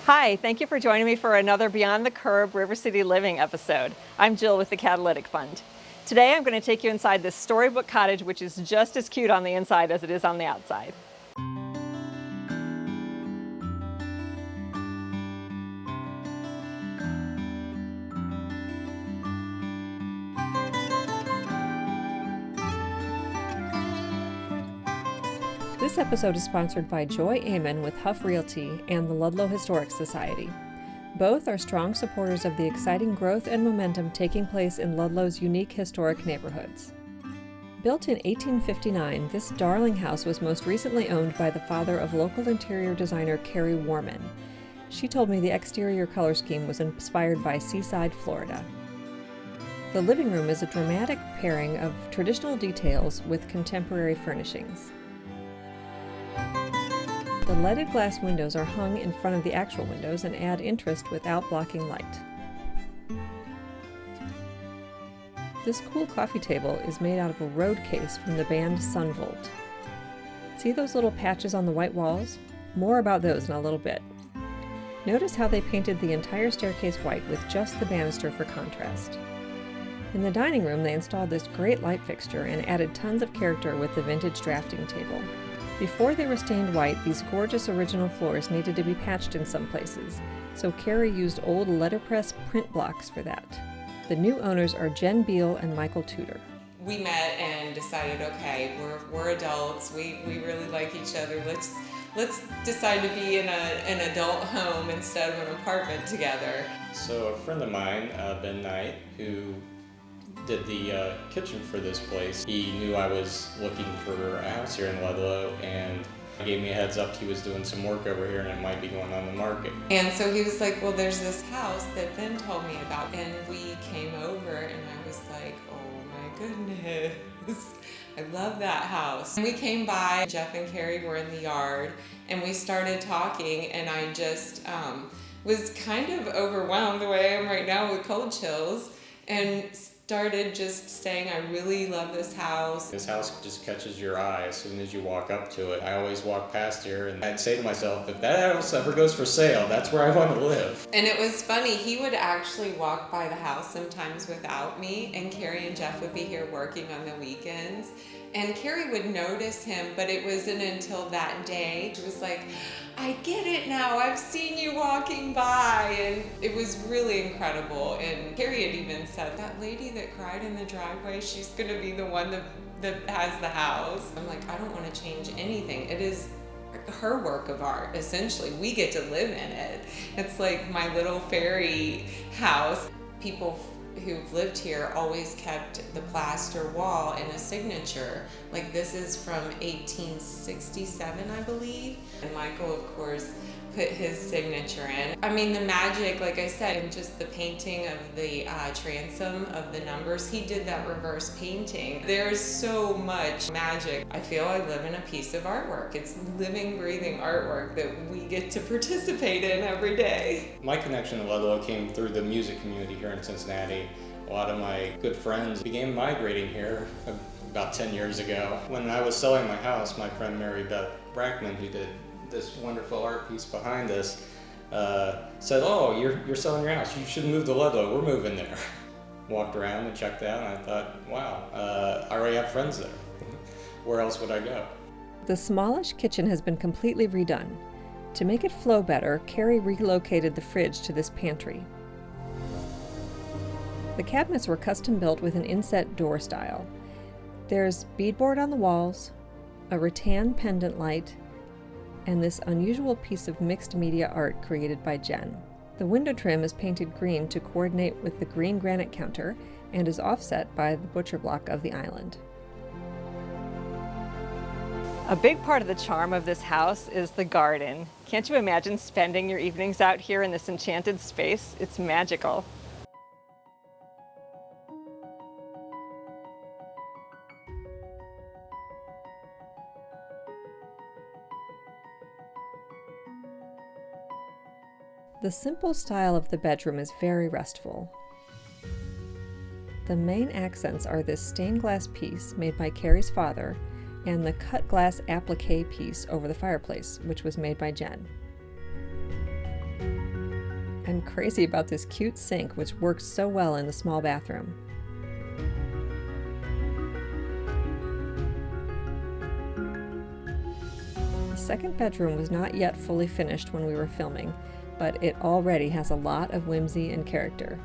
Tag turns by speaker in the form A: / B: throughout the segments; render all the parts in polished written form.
A: Hi, thank you for joining me for another Beyond the Curb River City Living episode. I'm Jill with the Catalytic Fund. Today I'm going to take you inside this Storybook cottage, which is just as cute on the inside as it is on the outside. This episode is sponsored by Joy Amon with Huff Realty and the Ludlow Historic Society. Both are strong supporters of the exciting growth and momentum taking place in Ludlow's unique historic neighborhoods. Built in 1859, this darling house was most recently owned by the father of local interior designer Carrie Warman. She told me the exterior color scheme was inspired by Seaside, Florida. The living room is a dramatic pairing of traditional details with contemporary furnishings. The leaded glass windows are hung in front of the actual windows and add interest without blocking light. This cool coffee table is made out of a road case from the band Sunvolt. See those little patches on the white walls? More about those in a little bit. Notice how they painted the entire staircase white with just the banister for contrast. In the dining room, they installed this great light fixture and added tons of character with the vintage drafting table. Before they were stained white, these gorgeous original floors needed to be patched in some places, so Carrie used old letterpress print blocks for that. The new owners are Jen Beal and Michael Tudor.
B: We met and decided, okay, we're adults, we really like each other, let's decide to be in an adult home instead of an apartment together.
C: So a friend of mine, Ben Knight, who did the kitchen for this place. He knew I was looking for a house here in Ludlow and gave me a heads up he was doing some work over here and it might be going on the market.
B: And so he was like, well, there's this house that Ben told me about. And we came over and I was like, oh my goodness, I love that house. And we came by, Jeff and Carrie were in the yard and we started talking and I just was kind of overwhelmed the way I am right now with cold chills and started just saying, I really love this house.
C: This house just catches your eye as soon as you walk up to it. I always walk past here and I'd say to myself, if that house ever goes for sale, that's where I want to live.
B: And it was funny, he would actually walk by the house sometimes without me, and Carrie and Jeff would be here working on the weekends. And Carrie would notice him, but it wasn't until that day. She was like, I get it now, I've seen you walking by. And it was really incredible. And Carrie had even said, that lady that cried in the driveway, she's gonna be the one that has the house. I'm like, I don't wanna change anything. It is her work of art, essentially. We get to live in it. It's like my little fairy house. People who've lived here always kept the plaster wall and a signature. Like this is from 1867, I believe. And Michael, of course, put his signature in. I mean, the magic, like I said, and just the painting of the transom of the numbers, he did that reverse painting. There's so much magic. I feel I live in a piece of artwork. It's living, breathing artwork that we get to participate in every day.
C: My connection to Ludlow came through the music community here in Cincinnati. A lot of my good friends began migrating here about 10 years ago. When I was selling my house, my friend Mary Beth Brackman, who did this wonderful art piece behind us, said, oh, you're selling your house, you should move to Ludlow, we're moving there. Walked around and checked out and I thought, wow, I already have friends there. Where else would I go?
A: The smallish kitchen has been completely redone. To make it flow better, Carrie relocated the fridge to this pantry. The cabinets were custom built with an inset door style. There's beadboard on the walls, a rattan pendant light, and this unusual piece of mixed media art created by Jen. The window trim is painted green to coordinate with the green granite counter and is offset by the butcher block of the island. A big part of the charm of this house is the garden. Can't you imagine spending your evenings out here in this enchanted space? It's magical. The simple style of the bedroom is very restful. The main accents are this stained glass piece made by Carrie's father and the cut glass applique piece over the fireplace, which was made by Jen. I'm crazy about this cute sink, which works so well in the small bathroom. The second bedroom was not yet fully finished when we were filming, but it already has a lot of whimsy and character,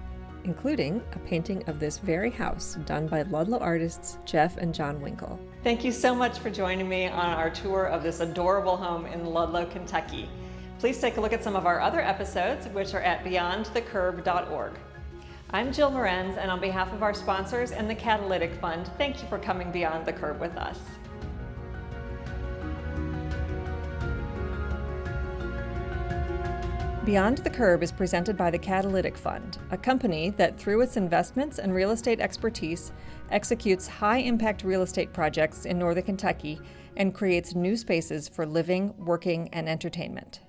A: including a painting of this very house done by Ludlow artists Jeff and John Winkle.
D: Thank you so much for joining me on our tour of this adorable home in Ludlow, Kentucky. Please take a look at some of our other episodes, which are at beyondthecurb.org. I'm Jill Morenz, and on behalf of our sponsors and the Catalytic Fund, thank you for coming beyond the curb with us.
A: Beyond the Curb is presented by the Catalytic Fund, a company that, through its investments and real estate expertise, executes high-impact real estate projects in northern Kentucky and creates new spaces for living, working, and entertainment.